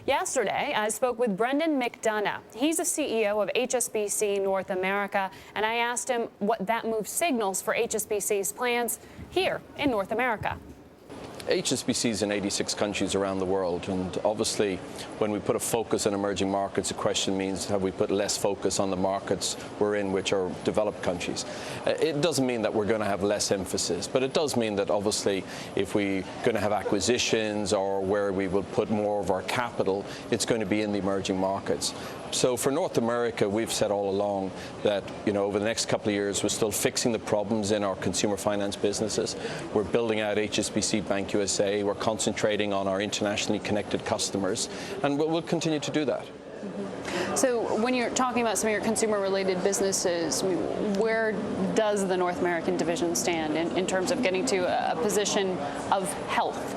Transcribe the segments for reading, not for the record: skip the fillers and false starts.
Yesterday, I spoke with Brennan McDonagh. He's the CEO of HSBC North America, and I asked him what that move signals for HSBC's plans here in North America. HSBC is in 86 countries around the world, and obviously when we put a focus on emerging markets, the question means have we put less focus on the markets we're in, which are developed countries. It doesn't mean that we're going to have less emphasis, but it does mean that obviously if we're going to have acquisitions or where we will put more of our capital, it's going to be in the emerging markets. So for North America, we've said all along that, over the next couple of years, we're still fixing the problems in our consumer finance businesses. We're building out HSBC Bank USA. We're concentrating on our internationally connected customers, and we'll continue to do that. So when you're talking about some of your consumer-related businesses, where does the North American division stand in terms of getting to a position of health,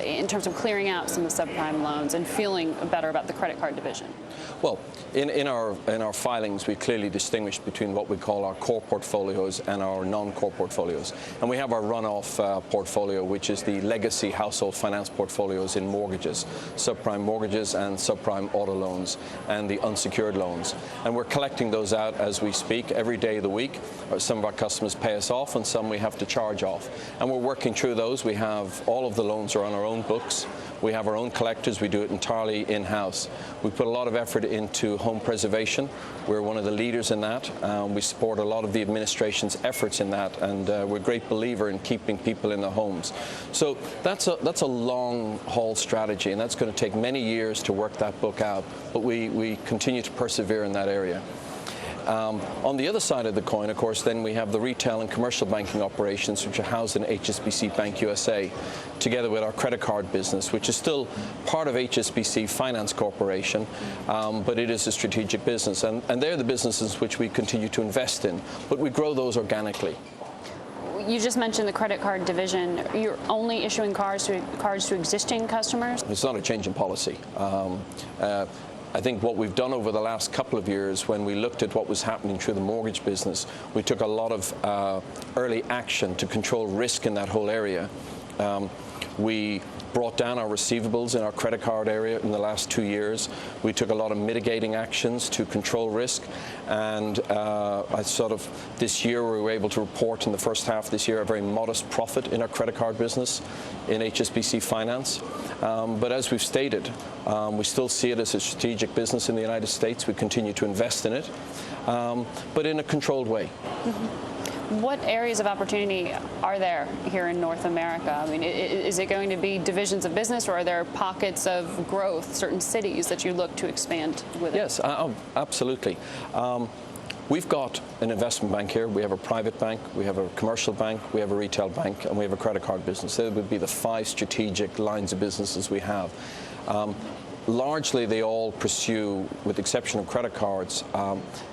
in terms of clearing out some of the subprime loans and feeling better about the credit card division? Well, in our filings, we clearly distinguish between what we call our core portfolios and our non-core portfolios. And we have our runoff portfolio, which is the legacy household finance portfolios in mortgages, subprime mortgages and subprime auto loans, and the unsecured loans. And we're collecting those out as we speak every day of the week. Some of our customers pay us off and some we have to charge off. And we're working through those. We have all of the loans are on our own books. We have our own collectors. We do it entirely in-house. We put a lot of effort into home preservation. We're one of the leaders in that. We support a lot of the administration's efforts in that, and we're a great believer in keeping people in their homes. So that's a long-haul strategy, and that's going to take many years to work that book out, but we continue to persevere in that area. On the other side of the coin, of course, then we have the retail and commercial banking operations, which are housed in HSBC Bank USA, together with our credit card business, which is still part of HSBC Finance Corporation, but it is a strategic business. And they're the businesses which we continue to invest in, but we grow those organically. You just mentioned the credit card division. You're only issuing cards to existing customers? It's not a change in policy. I think what we've done over the last couple of years, when we looked at what was happening through the mortgage business, we took a lot of early action to control risk in that whole area. We brought down our receivables in our credit card area in the last 2 years. We took a lot of mitigating actions to control risk, and this year we were able to report in the first half of this year a very modest profit in our credit card business in HSBC Finance. But as we've stated, we still see it as a strategic business in the United States. We continue to invest in it, but in a controlled way. What areas of opportunity are there here in North America? I mean, is it going to be divisions of business, or are there pockets of growth, certain cities that you look to expand with? Yes, absolutely. We've got an investment bank here. We have a private bank, we have a commercial bank, we have a retail bank, and we have a credit card business. Those would be the 5 strategic lines of businesses we have. Largely, they all pursue, with the exception of credit cards,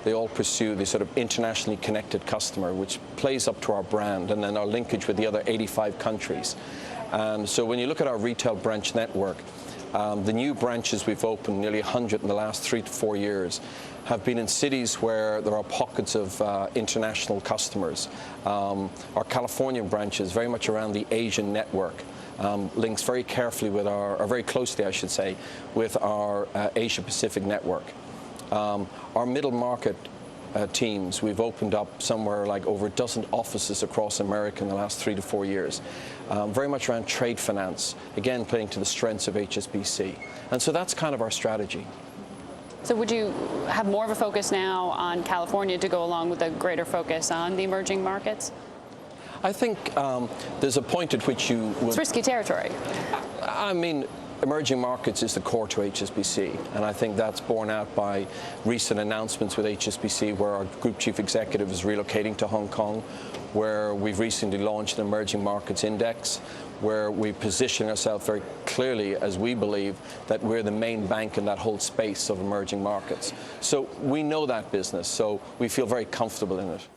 they all pursue the sort of internationally connected customer, which plays up to our brand and then our linkage with the other 85 countries. And so when you look at our retail branch network, the new branches we've opened, nearly 100 in the last 3 to 4 years, have been in cities where there are pockets of international customers. Our Californian branches, very much around the Asian network. Links very carefully with or very closely, I should say, with our Asia-Pacific network. Our middle market teams, we've opened up somewhere like over a dozen offices across America in the last 3 to 4 years. Very much around trade finance, again playing to the strengths of HSBC. And so that's kind of our strategy. So would you have more of a focus now on California to go along with a greater focus on the emerging markets? I think there's a point at which you would... It's risky territory. I mean, emerging markets is the core to HSBC, and I think that's borne out by recent announcements with HSBC, where our Group Chief Executive is relocating to Hong Kong, where we've recently launched an emerging markets index, where we position ourselves very clearly as we believe that we're the main bank in that whole space of emerging markets. So we know that business, so we feel very comfortable in it.